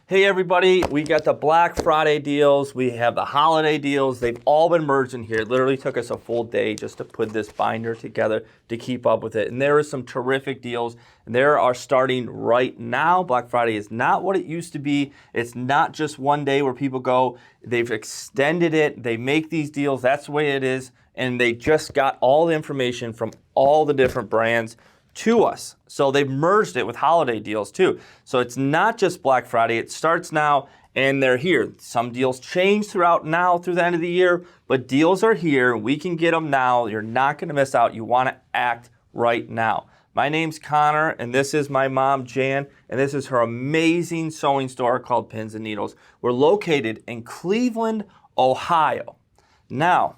Hey everybody, we got the Black Friday deals, we have the holiday deals, they've all been merged in here. It literally took us a full day just to put this binder together to keep up with it. And there are some terrific deals, and there are starting right now. Black Friday is not what it used to be. It's not just one day where people go, they've extended it, they make these deals, that's the way it is, and they just got all the information from all the different brands to us. So they've merged it with holiday deals too. So it's not just Black Friday, it starts now and they're here. Some deals change throughout now through the end of the year, but deals are here. We can get them now. You're not gonna miss out. You wanna act right now. My name's Connor and this is my mom, Jan, and this is her amazing sewing store called Pins and Needles. We're located in Cleveland, Ohio. Now,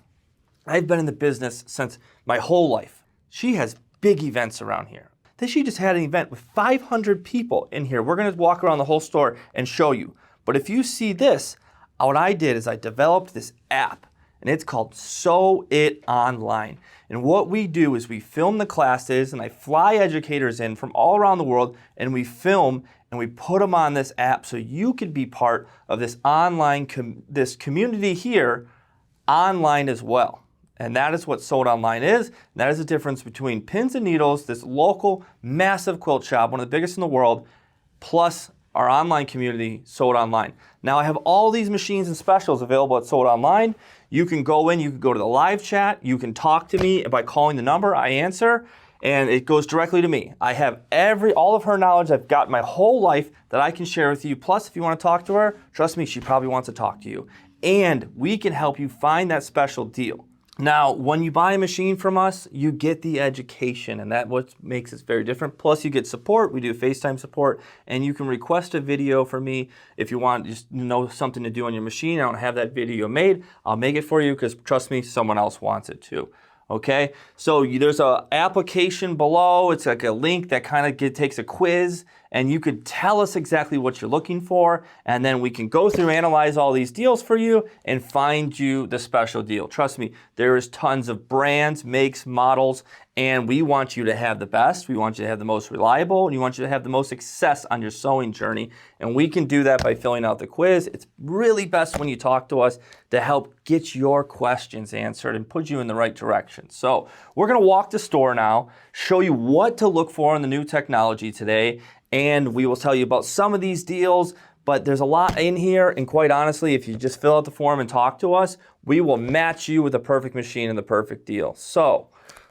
I've been in the business since my whole life. She has big events around here. She just had an event with 500 people in here. We're gonna walk around the whole store and show you. But if you see this, what I did is I developed this app and it's called Sew It Online. And what we do is we film the classes and I fly educators in from all around the world and we film and we put them on this app so you could be part of this online, this community here online as well. And that is what Sew It Online is. And that is the difference between Pins and Needles, this local massive quilt shop, one of the biggest in the world, plus our online community, Sew It Online. Now I have all these machines and specials available at Sew It Online. You can go in, you can go to the live chat, you can talk to me by calling the number, I answer, and it goes directly to me. I have all of her knowledge, I've got my whole life that I can share with you. Plus, if you want to talk to her, trust me, she probably wants to talk to you. And we can help you find that special deal. Now, when you buy a machine from us, you get the education, and that's what makes it very different. Plus, you get support. We do FaceTime support, and you can request a video for me if you want just something to do on your machine. I don't have that video made. I'll make it for you because, trust me, someone else wants it too. Okay, so there's an application below. It's like a link that kind of takes a quiz, and you could tell us exactly what you're looking for, and then we can go through, analyze all these deals for you, and find you the special deal. Trust me, there is tons of brands, makes, models, and we want you to have the best. We want you to have the most reliable, and we want you to have the most success on your sewing journey. And we can do that by filling out the quiz. It's really best when you talk to us to help get your questions answered and put you in the right direction. So we're gonna walk the store now, show you what to look for in the new technology today, and we will tell you about some of these deals, but there's a lot in here, and quite honestly, if you just fill out the form and talk to us, we will match you with the perfect machine and the perfect deal. So,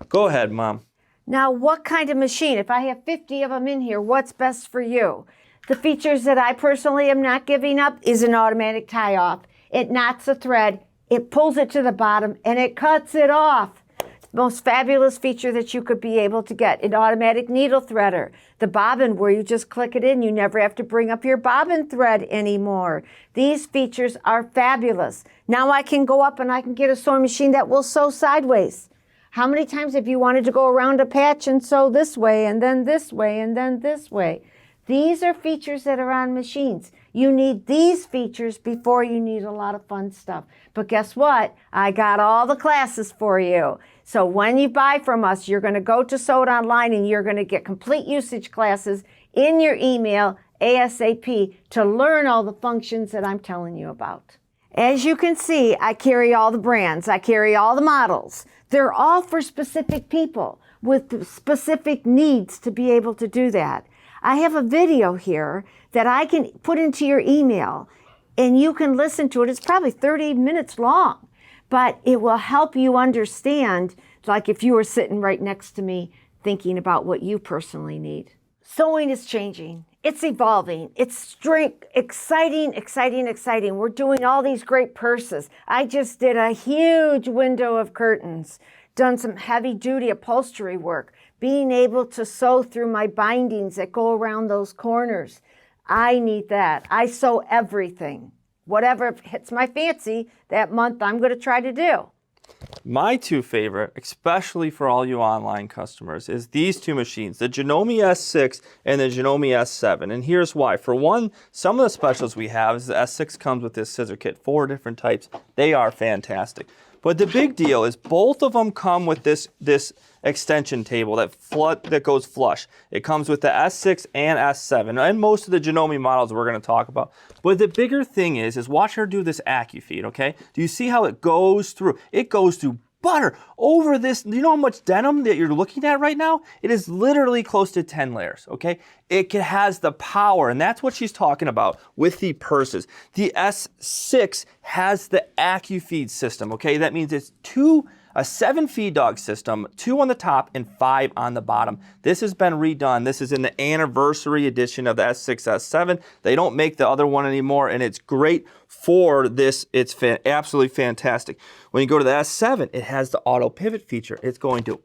go ahead, Mom. Now, what kind of machine? If I have 50 of them in here, what's best for you? The features that I personally am not giving up is an automatic tie-off. It knots the thread, it pulls it to the bottom, and it cuts it off. Most fabulous feature that you could be able to get, an automatic needle threader. The bobbin where you just click it in, you never have to bring up your bobbin thread anymore. These features are fabulous. Now I can go up and I can get a sewing machine that will sew sideways. How many times have you wanted to go around a patch and sew this way and then this way and then this way? These are features that are on machines. You need these features before you need a lot of fun stuff. But guess what? I got all the classes for you. So when you buy from us, you're going to go to Sew It Online and you're going to get complete usage classes in your email ASAP to learn all the functions that I'm telling you about. As you can see, I carry all the brands. I carry all the models. They're all for specific people with specific needs to be able to do that. I have a video here that I can put into your email and you can listen to it. It's probably 30 minutes long, but it will help you understand, like if you were sitting right next to me thinking about what you personally need. Sewing is changing. It's evolving. It's exciting, exciting, exciting. We're doing all these great purses. I just did a huge window of curtains, done some heavy duty upholstery work, being able to sew through my bindings that go around those corners. I need that. I sew everything. Whatever hits my fancy that month, I'm going to try to do. My two favorite, especially for all you online customers, is these two machines, the Janome S6 and the Janome S7. And here's why. For one, some of the specials we have is the S6 comes with this scissor kit, 4 different types. They are fantastic. But the big deal is both of them come with this extension table that goes flush. It comes with the S6 and S7, and most of the Janome models we're going to talk about. But the bigger thing is watch her do this AccuFeed, okay? Do you see how it goes through? It goes through butter over this. Do you know how much denim that you're looking at right now? It is literally close to 10 layers, okay? It has the power, and that's what she's talking about with the purses. The S6 has the AccuFeed system, okay? That means it's a 7 feed dog system, 2 on the top and 5 on the bottom. This has been redone. This is in the anniversary edition of the S6, S7. They don't make the other one anymore, and it's great for this. It's absolutely fantastic. When you go to the S7, it has the auto pivot feature. It's going to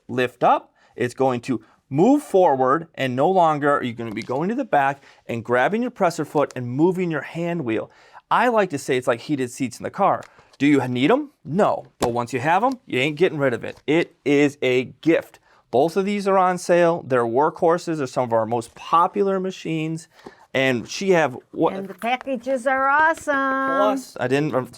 lift up. It's going to move forward, and no longer are you going to be going to the back and grabbing your presser foot and moving your hand wheel. I like to say it's like heated seats in the car. Do you need them? No. But once you have them, you ain't getting rid of it. It is a gift. Both of these are on sale. They're workhorses. They're some of our most popular machines. And she have what? And the packages are awesome. Plus,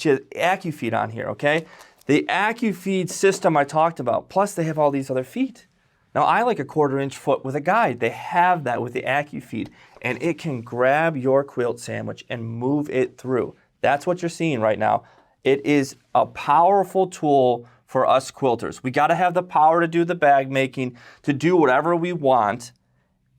she has AccuFeed on here, okay? The AccuFeed system I talked about. Plus, they have all these other feet. Now, I like a 1/4-inch foot with a guide. They have that with the AccuFeed. And it can grab your quilt sandwich and move it through. That's what you're seeing right now. It is a powerful tool for us quilters. We got to have the power to do the bag making, to do whatever we want,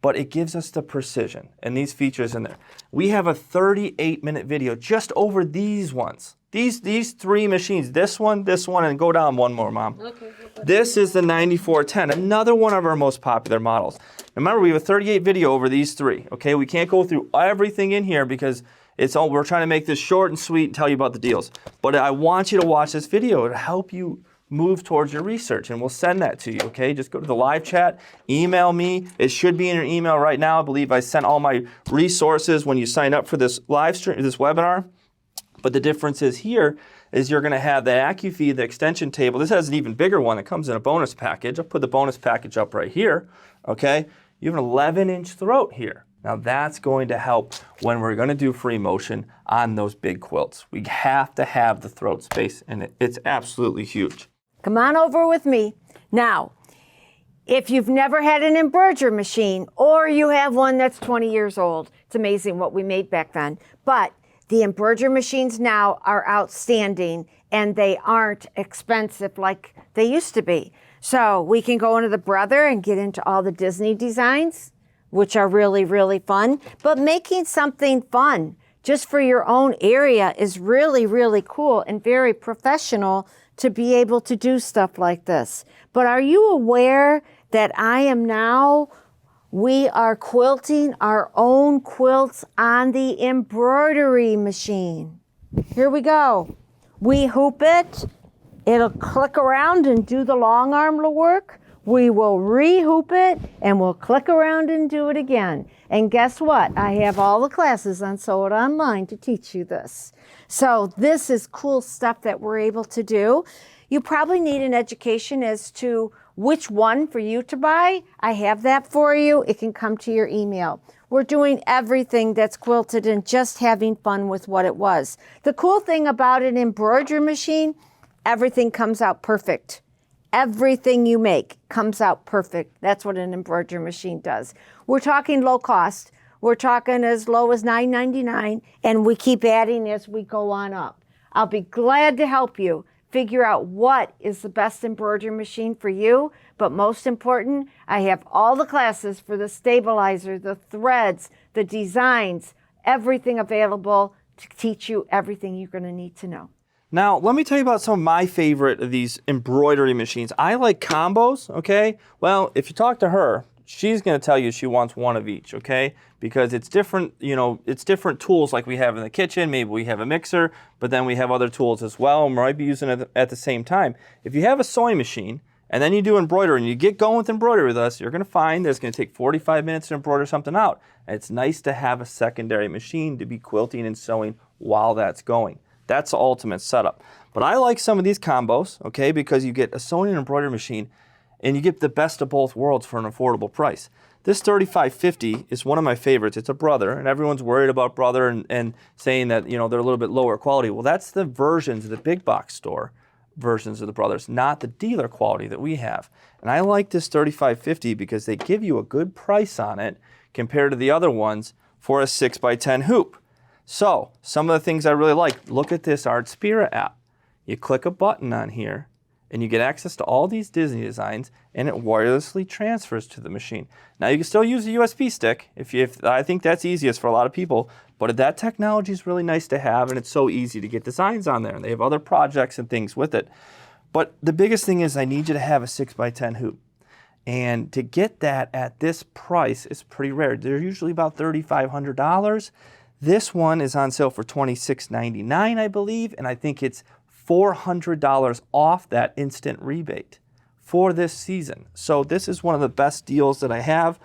but it gives us the precision and these features in there. We have a 38-minute video just over these ones. These 3 machines, this one, and go down one more, Mom. Okay. This is the 9410, another one of our most popular models. Remember, we have a 38 video over these 3, okay? We can't go through everything in here because we're trying to make this short and sweet and tell you about the deals. But I want you to watch this video to help you move towards your research, and we'll send that to you, okay? Just go to the live chat, email me. It should be in your email right now. I believe I sent all my resources when you sign up for this live stream, this webinar. But the difference is here is you're going to have the AccuFeed, the extension table. This has an even bigger one that comes in a bonus package. I'll put the bonus package up right here, okay? You have an 11-inch throat here. Now that's going to help when we're going to do free motion on those big quilts. We have to have the throat space, and it's absolutely huge. Come on over with me. Now, if you've never had an embroidery machine or you have one that's 20 years old, it's amazing what we made back then. But the embroidery machines now are outstanding, and they aren't expensive like they used to be. So we can go into the Brother and get into all the Disney designs, which are really, really fun. But making something fun just for your own area is really, really cool and very professional to be able to do stuff like this. But are you aware that we are quilting our own quilts on the embroidery machine? Here we go. We hoop it. It'll click around and do the long arm work. We will re-hoop it, and we'll click around and do it again. And guess what? I have all the classes on Sew It Online to teach you this. So this is cool stuff that we're able to do. You probably need an education as to which one for you to buy. I have that for you. It can come to your email. We're doing everything that's quilted and just having fun with what it was. The cool thing about an embroidery machine, everything comes out perfect. Everything you make comes out perfect. That's what an embroidery machine does. We're talking low cost. We're talking as low as $9.99, and we keep adding as we go on up. I'll be glad to help you figure out what is the best embroidery machine for you. But most important, I have all the classes for the stabilizer, the threads, the designs, everything available to teach you everything you're going to need to know. Now, let me tell you about some of my favorite of these embroidery machines. I like combos, okay? Well, if you talk to her, she's going to tell you she wants one of each, okay? Because it's different, it's different tools like we have in the kitchen. Maybe we have a mixer, but then we have other tools as well, and we might be using it at the same time. If you have a sewing machine, and then you do embroidery, and you get going with embroidery with us, you're going to find that it's going to take 45 minutes to embroider something out. And it's nice to have a secondary machine to be quilting and sewing while that's going. That's the ultimate setup. But I like some of these combos, okay, because you get a sewing and embroidery machine, and you get the best of both worlds for an affordable price. This $35.50 is one of my favorites. It's a Brother, and everyone's worried about Brother and saying that they're a little bit lower quality. Well, that's the versions of the big box store. versions of the Brothers, not the dealer quality that we have. And I like this 3550 because they give you a good price on it compared to the other ones for a 6x10 hoop. So some of the things I really like, look at this Art Spirit app. You click a button on here and you get access to all these Disney designs, and it wirelessly transfers to the machine. Now you can still use a USB stick if I think that's easiest for a lot of people, but that technology is really nice to have, and it's so easy to get designs on there, and they have other projects and things with it. But the biggest thing is I need you to have a 6x10 hoop. And to get that at this price is pretty rare. They're usually about $3,500. This one is on sale for $26.99, I believe, and I think it's $400 off that instant rebate for this season. So this is one of the best deals that I have.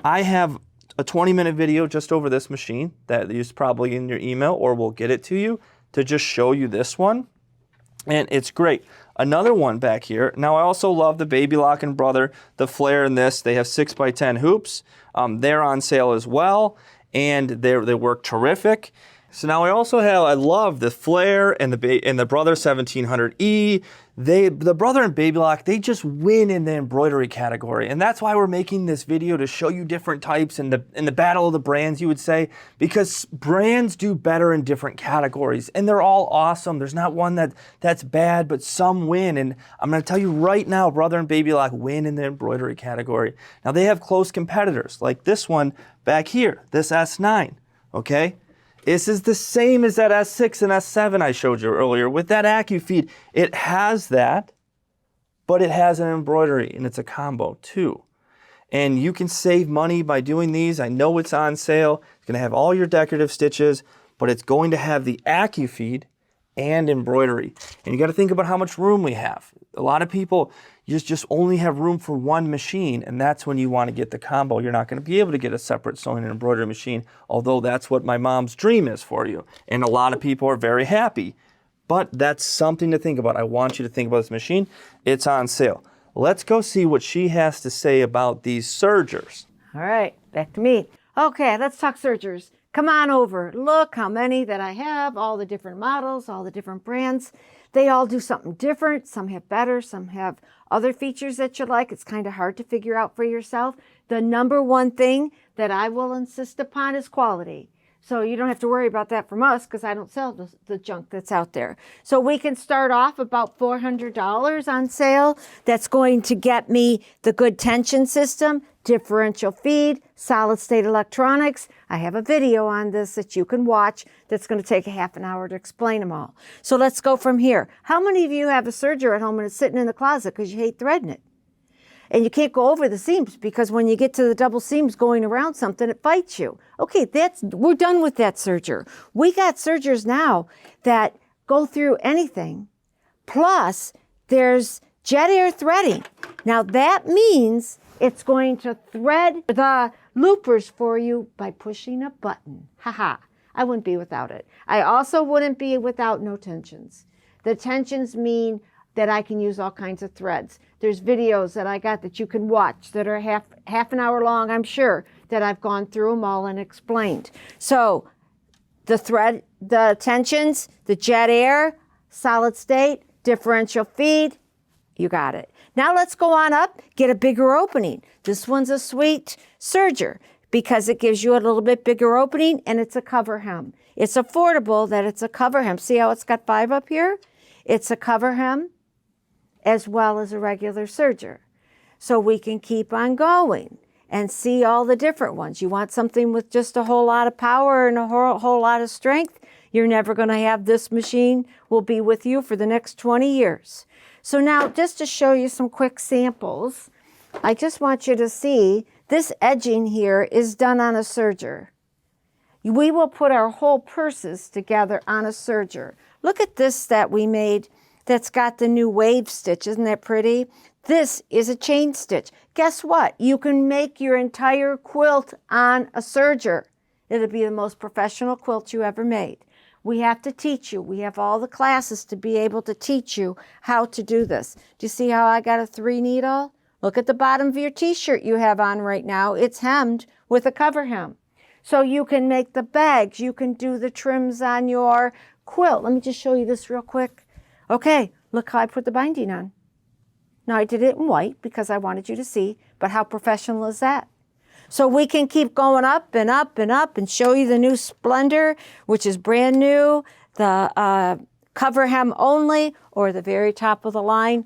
I have a 20-minute video just over this machine that is probably in your email, or we'll get it to you to just show you this one. And it's great. Another one back here. Now I also love the Baby Lock and Brother, the flare in this. They have 6x10 hoops. They're on sale as well, and they work terrific. So now I love the flare and the Brother 1700E. The Brother and Baby Lock, they just win in the embroidery category. And that's why we're making this video, to show you different types in the battle of the brands, you would say, because brands do better in different categories and they're all awesome. There's not one that's bad, but some win. And I'm going to tell you right now, Brother and Baby Lock win in the embroidery category. Now they have close competitors like this one back here, this S9, okay? This is the same as that S6 and S7 I showed you earlier with that AccuFeed. It has that, but it has an embroidery, and it's a combo too. And you can save money by doing these. I know it's on sale. It's going to have all your decorative stitches, but it's going to have the AccuFeed and embroidery. And you got to think about how much room we have. A lot of people just only have room for one machine, and that's when you want to get the combo. You're not going to be able to get a separate sewing and embroidery machine, although that's what my mom's dream is for you. And a lot of people are very happy. But that's something to think about. I want you to think about this machine. It's on sale. Let's go see what she has to say about these Sergers. All right, back to me. Okay, let's talk Sergers. Come on over. Look how many that I have, all the different models, all the different brands. They all do something different. Some have better, some have other features that you like. It's kind of hard to figure out for yourself. The number one thing that I will insist upon is quality. So you don't have to worry about that from us, because I don't sell the junk that's out there. So we can start off about $400 on sale. That's going to get me the good tension system, differential feed, solid state electronics. I have a video on this that you can watch that's going to take a half an hour to explain them all. So let's go from here. How many of you have a serger at home and it's sitting in the closet because you hate threading it? And you can't go over the seams, because when you get to the double seams going around something, it bites you. Okay, we're done with that serger. We got sergers now that go through anything. Plus, there's jet air threading. Now that means it's going to thread the loopers for you by pushing a button. Haha, I wouldn't be without it. I also wouldn't be without no tensions. The tensions mean that I can use all kinds of threads. There's videos that I got that you can watch that are half an hour long, I'm sure, that I've gone through them all and explained. So the thread, the tensions, the jet air, solid state, differential feed, you got it. Now let's go on up, get a bigger opening. This one's a sweet serger because it gives you a little bit bigger opening, and it's a cover hem. It's affordable that it's a cover hem. See how it's got 5 up here? It's a cover hem as well as a regular serger. So we can keep on going and see all the different ones. You want something with just a whole lot of power and a whole lot of strength, you're never going to have this machine. Will be with you for the next 20 years. So now, just to show you some quick samples, I just want you to see this edging here is done on a serger. We will put our whole purses together on a serger. Look at this that we made that's got the new wave stitch. Isn't that pretty? This is a chain stitch. Guess what? You can make your entire quilt on a serger. It'll be the most professional quilt you ever made. We have to teach you. We have all the classes to be able to teach you how to do this. Do you see how I got a 3 needle? Look at the bottom of your t-shirt you have on right now. It's hemmed with a cover hem. So you can make the bags. You can do the trims on your quilt. Let me just show you this real quick. Okay, Look how I put the binding on. Now I did it in white because I wanted you to see, but how professional is that? So we can keep going up and up and up and show you the new Splendor, which is brand new, the cover hem only, or the very top of the line,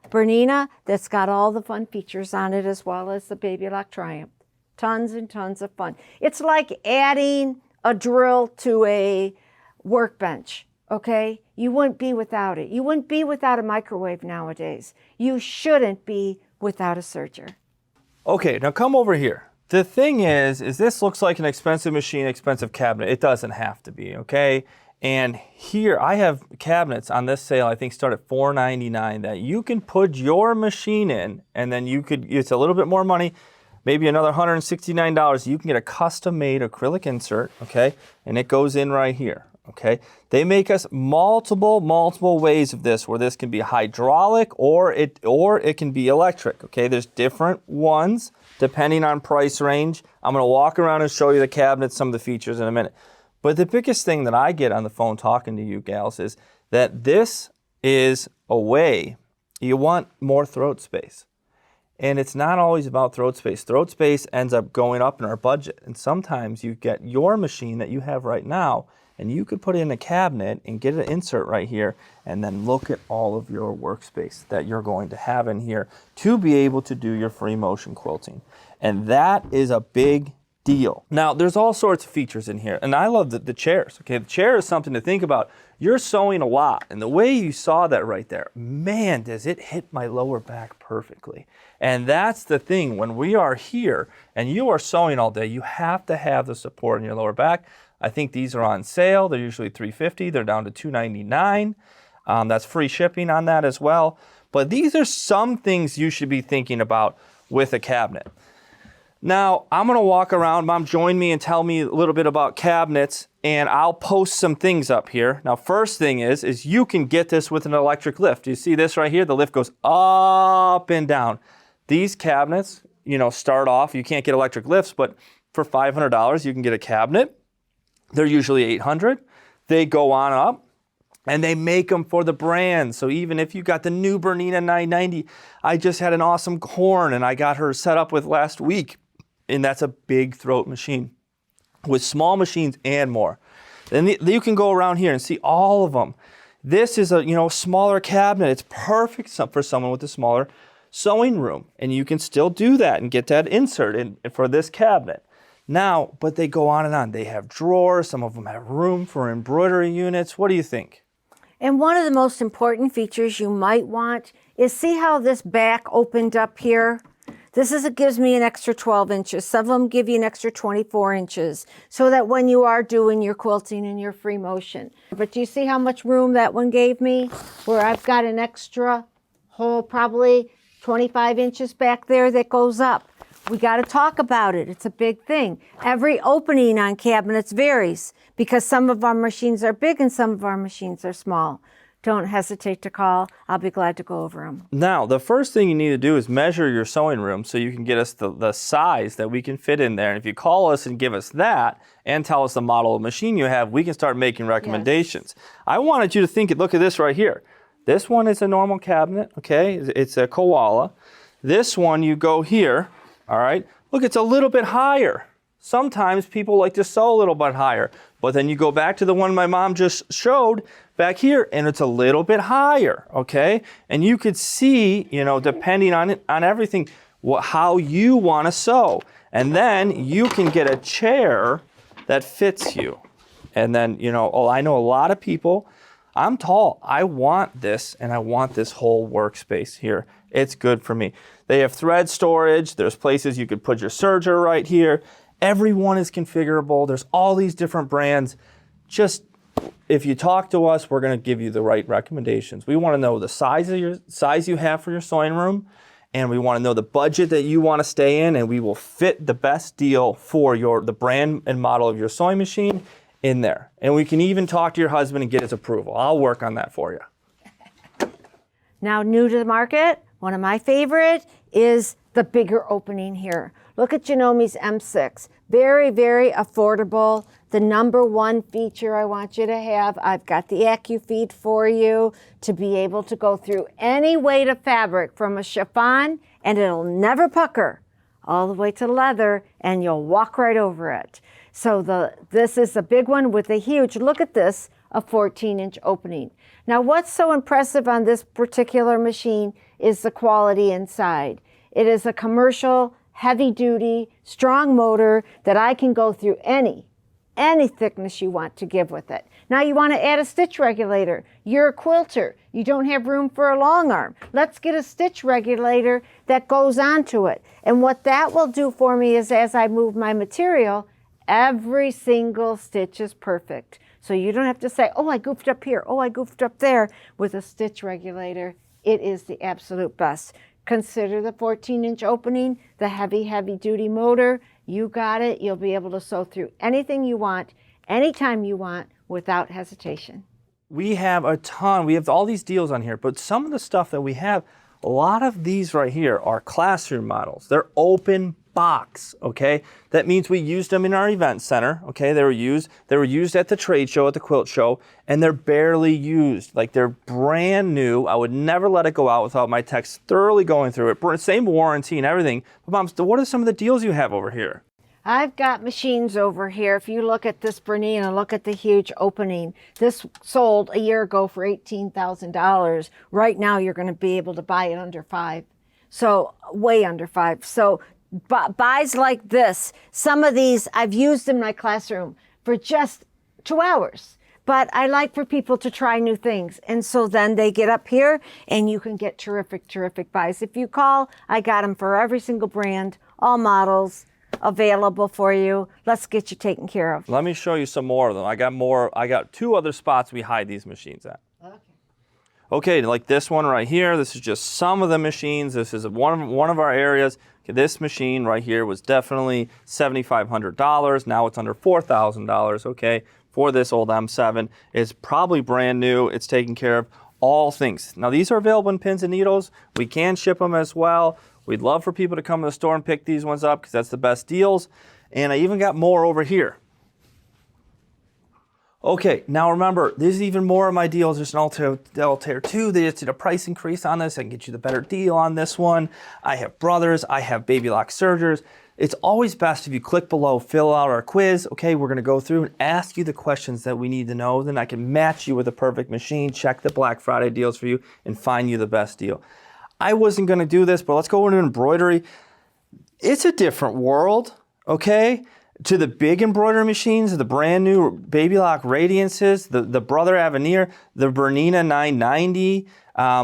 Bernina, that's got all the fun features on it, as well as the Baby Lock Triumph. Tons and tons of fun. It's like adding a drill to a workbench, okay? You wouldn't be without it. You wouldn't be without a microwave nowadays. You shouldn't be without a serger. Okay, now come over here. The thing is this looks like an expensive machine, expensive cabinet. It doesn't have to be, okay? And here I have cabinets on this sale, I think start at $4.99, that you can put your machine in, and then it's a little bit more money, maybe another $169. You can get a custom-made acrylic insert, okay? And it goes in right here, okay? They make us multiple ways of this, where this can be hydraulic or it can be electric, okay? There's different ones depending on price range. I'm gonna walk around and show you the cabinets, some of the features in a minute. But the biggest thing that I get on the phone talking to you gals is that this is a way you want more throat space. And it's not always about throat space. Throat space ends up going up in our budget. And sometimes you get your machine that you have right now, and you could put it in a cabinet and get an insert right here, and then look at all of your workspace that you're going to have in here to be able to do your free motion quilting. And that is a big deal. Now, there's all sorts of features in here, and I love the chairs. Okay, the chair is something to think about. You're sewing a lot, and the way you saw that right there, man, does it hit my lower back perfectly. And that's the thing, when we are here and you are sewing all day, you have to have the support in your lower back. I think these are on sale. They're usually $350. They're down to $299. That's free shipping on that as well. But these are some things you should be thinking about with a cabinet. Now, I'm gonna walk around. Mom, join me and tell me a little bit about cabinets, and I'll post some things up here. Now, first thing is you can get this with an electric lift. You see this right here? The lift goes up and down. These cabinets, start off, you can't get electric lifts, but for $500, you can get a cabinet. They're usually $800. They go on up, and they make them for the brand. So even if you got the new Bernina 990, I just had an awesome horn, and I got her set up with last week. And that's a big throat machine with small machines and more. Then you can go around here and see all of them. This is a smaller cabinet. It's perfect for someone with a smaller sewing room, and you can still do that and get that insert in for this cabinet. Now, but they go on and on. They have drawers. Some of them have room for embroidery units. What do you think? And one of the most important features you might want is, see how this back opened up here? It gives me an extra 12 inches. Some of them give you an extra 24 inches, so that when you are doing your quilting and your free motion. But do you see how much room that one gave me? Where I've got an extra whole probably 25 inches back there that goes up. We got to talk about it. It's a big thing. Every opening on cabinets varies, because some of our machines are big and some of our machines are small. Don't hesitate to call. I'll be glad to go over them. Now, the first thing you need to do is measure your sewing room so you can get us the size that we can fit in there. And if you call us and give us that and tell us the model of machine you have, we can start making recommendations. Yes. I wanted you to look at this right here. This one is a normal cabinet, okay? It's a koala. This one, you go here, all right? Look, it's a little bit higher. Sometimes people like to sew a little bit higher, but then you go back to the one my mom just showed back here, and it's a little bit higher, okay? And you could see, depending on everything, how you want to sew. And then you can get a chair that fits you. And then, I know a lot of people, I'm tall. I want this, and I want this whole workspace here. It's good for me. They have thread storage. There's places you could put your serger right here. Everyone is configurable. There's all these different brands. Just, if you talk to us, we're going to give you the right recommendations. We want to know the size you have for your sewing room, and we want to know the budget that you want to stay in, and we will fit the best deal for the brand and model of your sewing machine in there. And we can even talk to your husband and get his approval. I'll work on that for you. Now, new to the market, one of my favorite is the bigger opening here. Look at Jannomi's M6. Very, very affordable. The number one feature I want you to have, I've got the AccuFeed for you to be able to go through any weight of fabric from a chiffon and it'll never pucker all the way to leather and you'll walk right over it. So this is a big one with a huge, look at this, a 14-inch opening. Now what's so impressive on this particular machine is the quality inside. It is a commercial, heavy-duty, strong motor that I can go through any thickness you want to give with it. Now you want to add a stitch regulator. You're a quilter. You don't have room for a long arm. Let's get a stitch regulator that goes onto it. And what that will do for me is as I move my material, every single stitch is perfect. So you don't have to say, oh, I goofed up here. Oh, I goofed up there. With a stitch regulator, it is the absolute best. Consider the 14-inch opening, the heavy, heavy-duty motor. You got it. You'll be able to sew through anything you want, anytime you want, without hesitation. We have a ton. We have all these deals on here, but some of the stuff that we have, a lot of these right here are classroom models. They're open box, okay? That means we used them in our event center, okay? They were used at the trade show, at the quilt show, and they're barely used. Like they're brand new. I would never let it go out without my techs thoroughly going through it. Same warranty and everything. But Mom, what are some of the deals you have over here? I've got machines over here. If you look at this Bernina, look at the huge opening. This sold a year ago for $18,000. Right now, you're going to be able to buy it under $5,000. So way under $5,000. So buys like this, some of these, I've used in my classroom for just 2 hours. But I like for people to try new things. And so then they get up here and you can get terrific, terrific buys. If you call, I got them for every single brand, all models available for you. Let's get you taken care of. Let me show you some more of them. I got 2 other spots we hide these machines at. Okay, like this one right here, this is just some of the machines. This is one of our areas. Okay, this machine right here was definitely $7,500. Now it's under $4,000, okay, for this old M7. It's probably brand new. It's taken care of all things. Now these are available in pins and needles. We can ship them as well. We'd love for people to come to the store and pick these ones up because that's the best deals. And I even got more over here. Okay, now remember, there's even more of my deals. There's an Altair 2. They just did a price increase on this. I can get you the better deal on this one. I have Brothers. I have Baby Lock Sergers. It's always best if you click below, fill out our quiz. Okay, we're going to go through and ask you the questions that we need to know. Then I can match you with the perfect machine, check the Black Friday deals for you, and find you the best deal. I wasn't going to do this, but let's go into embroidery. It's a different world, okay? To the big embroidery machines, the brand new Baby Lock Radiances, the Brother Avenir, the Bernina 990.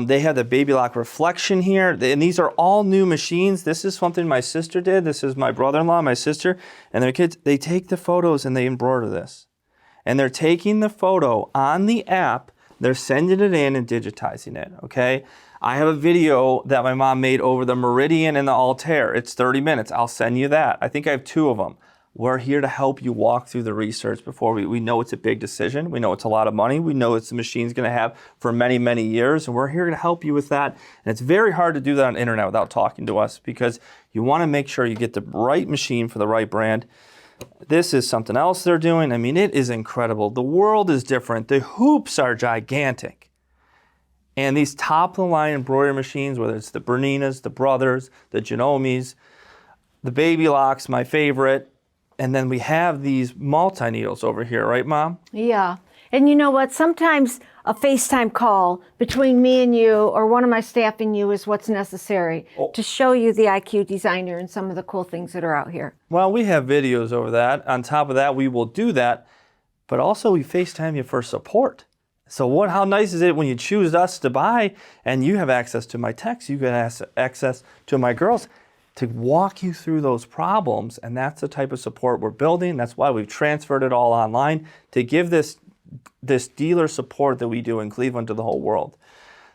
They have the Baby Lock Reflection here. And these are all new machines. This is something my sister did. This is my brother-in-law, my sister, and their kids. They take the photos and they embroider this. And they're taking the photo on the app. They're sending it in and digitizing it, okay? I have a video that my mom made over the Meridian and the Altair. It's 30 minutes. I'll send you that. I think I have 2 of them. We're here to help you walk through the research before we know it's a big decision. We know it's a lot of money. We know it's the machine's going to have for many, many years. And we're here to help you with that. And it's very hard to do that on the internet without talking to us because you want to make sure you get the right machine for the right brand. This is something else they're doing. I mean, it is incredible. The world is different. The hoops are gigantic. And these top-of-the-line embroidery machines, whether it's the Berninas, the Brothers, the Jannomi's, the Baby Locks, my favorite. And then we have these multi-needles over here, right, Mom? Yeah. And you know what? Sometimes a FaceTime call between me and you or one of my staff and you is what's necessary to show you the IQ designer and some of the cool things that are out here. Well, we have videos over that. On top of that, we will do that. But also, we FaceTime you for support. So how nice is it when you choose us to buy and you have access to my techs, you get access to my girls to walk you through those problems, and that's the type of support we're building. That's why we've transferred it all online to give this dealer support that we do in Cleveland to the whole world.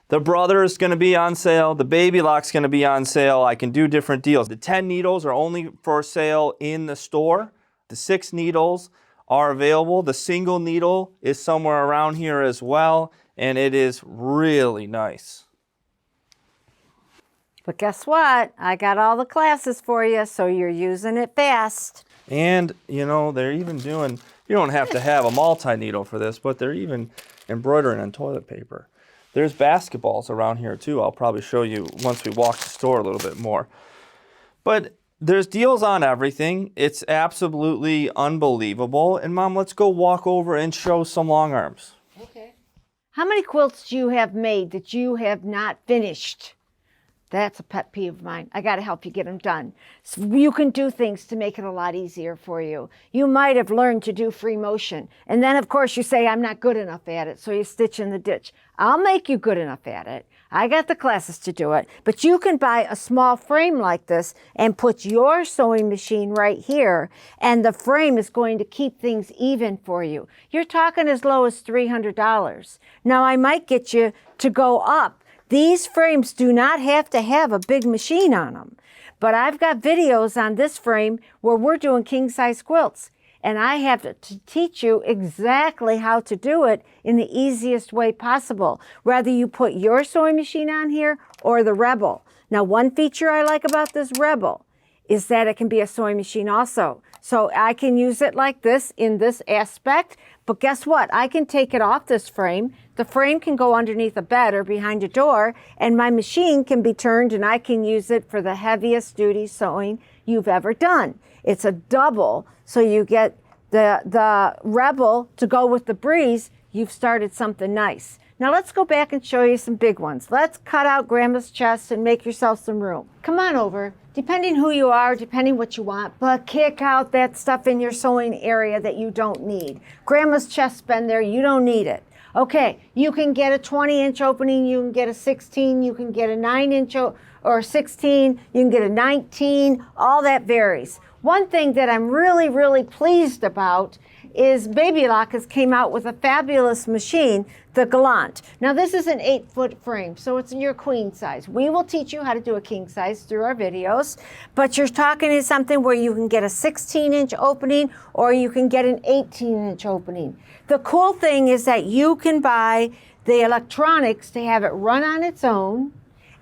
The Brother is going to be on sale. The Baby Lock's going to be on sale. I can do different deals. The 10 needles are only for sale in the store. The 6 needles are available. The single needle is somewhere around here as well, and it is really nice. But guess what? I got all the classes for you, so you're using it fast. And, you know, they're even doing, you don't have to have a multi-needle for this, but they're even embroidering on toilet paper. There's basketballs around here too. I'll probably show you once we walk the store a little bit more. But there's deals on everything. It's absolutely unbelievable. And Mom, let's go walk over and show some long arms. Okay. How many quilts do you have made that you have not finished? That's a pet peeve of mine. I got to help you get them done. So you can do things to make it a lot easier for you. You might have learned to do free motion. And then, of course, you say, I'm not good enough at it. So you stitch in the ditch. I'll make you good enough at it. I got the classes to do it. But you can buy a small frame like this and put your sewing machine right here. And the frame is going to keep things even for you. You're talking as low as $300. Now, I might get you to go up. These frames do not have to have a big machine on them, but I've got videos on this frame where we're doing king-size quilts, and I have to teach you exactly how to do it in the easiest way possible, whether you put your sewing machine on here or the Rebel. Now, one feature I like about this Rebel is that it can be a sewing machine also. So I can use it like this in this aspect, but guess what? I can take it off this frame. The frame can go underneath a bed or behind a door, and my machine can be turned and I can use it for the heaviest duty sewing you've ever done. It's a double, so you get the Rebel to go with the Breeze. You've started something nice. Now let's go back and show you some big ones. Let's cut out Grandma's chest and make yourself some room. Come on over. Depending who you are, depending what you want, but kick out that stuff in your sewing area that you don't need. Grandma's chest's been there, you don't need it. Okay, you can get a 20-inch opening, you can get a 16, you can get a 9-inch or 16, you can get a 19, all that varies. One thing that I'm really, really pleased about is Baby Lock has came out with a fabulous machine, the Gallant. Now this is an 8-foot frame, so it's your queen size. We will teach you how to do a king size through our videos, but you're talking to something where you can get a 16-inch opening or you can get an 18-inch opening. The cool thing is that you can buy the electronics to have it run on its own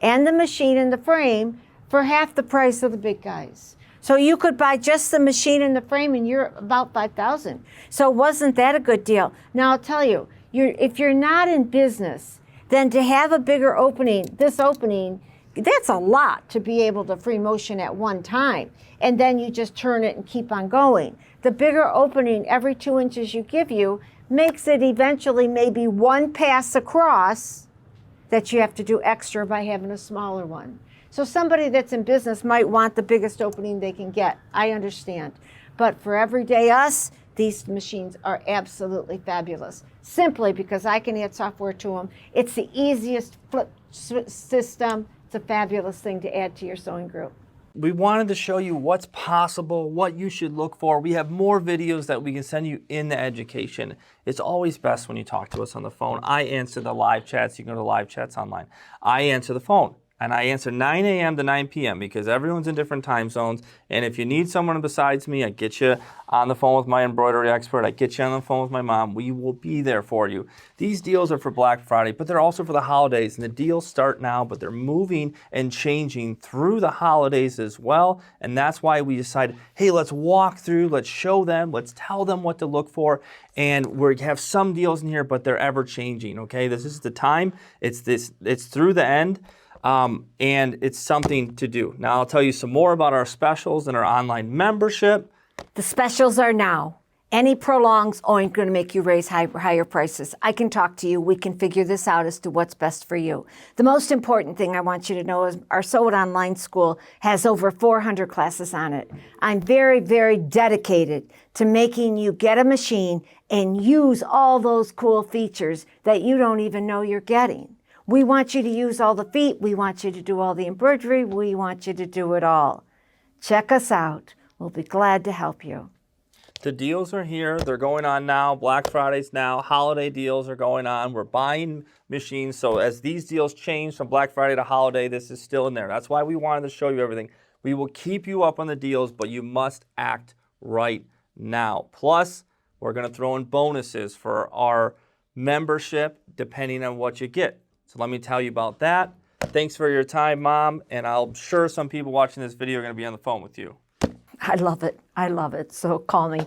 and the machine and the frame for half the price of the big guys. So you could buy just the machine and the frame and you're about $5,000. So wasn't that a good deal? Now I'll tell you, if you're not in business, then to have a bigger opening, this opening, that's a lot to be able to free motion at one time. And then you just turn it and keep on going. The bigger opening every 2 inches you give you makes it eventually maybe one pass across that you have to do extra by having a smaller one. So somebody that's in business might want the biggest opening they can get. I understand. But for everyday us, these machines are absolutely fabulous. Simply because I can add software to them. It's the easiest flip system. It's a fabulous thing to add to your sewing group. We wanted to show you what's possible, what you should look for. We have more videos that we can send you in the education. It's always best when you talk to us on the phone. I answer the live chats. You can go to live chats online. I answer the phone. And I answer 9 a.m. to 9 p.m. because everyone's in different time zones. And if you need someone besides me, I get you on the phone with my embroidery expert. I get you on the phone with my mom. We will be there for you. These deals are for Black Friday, but they're also for the holidays. And the deals start now, but they're moving and changing through the holidays as well. And that's why we decided, hey, let's walk through, let's show them, let's tell them what to look for. And we have some deals in here, but they're ever changing, okay? This is the time. It's through the end. And it's something to do. Now I'll tell you some more about our specials and our online membership. The specials are now. Any prolongs aren't going to make you raise higher prices. I can talk to you. We can figure this out as to what's best for you. The most important thing I want you to know is our Sew It Online School has over 400 classes on it. I'm very, very dedicated to making you get a machine and use all those cool features that you don't even know you're getting. We want you to use all the feet. We want you to do all the embroidery. We want you to do it all. Check us out. We'll be glad to help you. The deals are here. They're going on now. Black Friday's now. Holiday deals are going on. We're buying machines. So as these deals change from Black Friday to holiday, this is still in there. That's why we wanted to show you everything. We will keep you up on the deals, but you must act right now. Plus, we're going to throw in bonuses for our membership depending on what you get. So let me tell you about that. Thanks for your time, Mom, and I'm sure some people watching this video are going to be on the phone with you. I love it. I love it. So call me.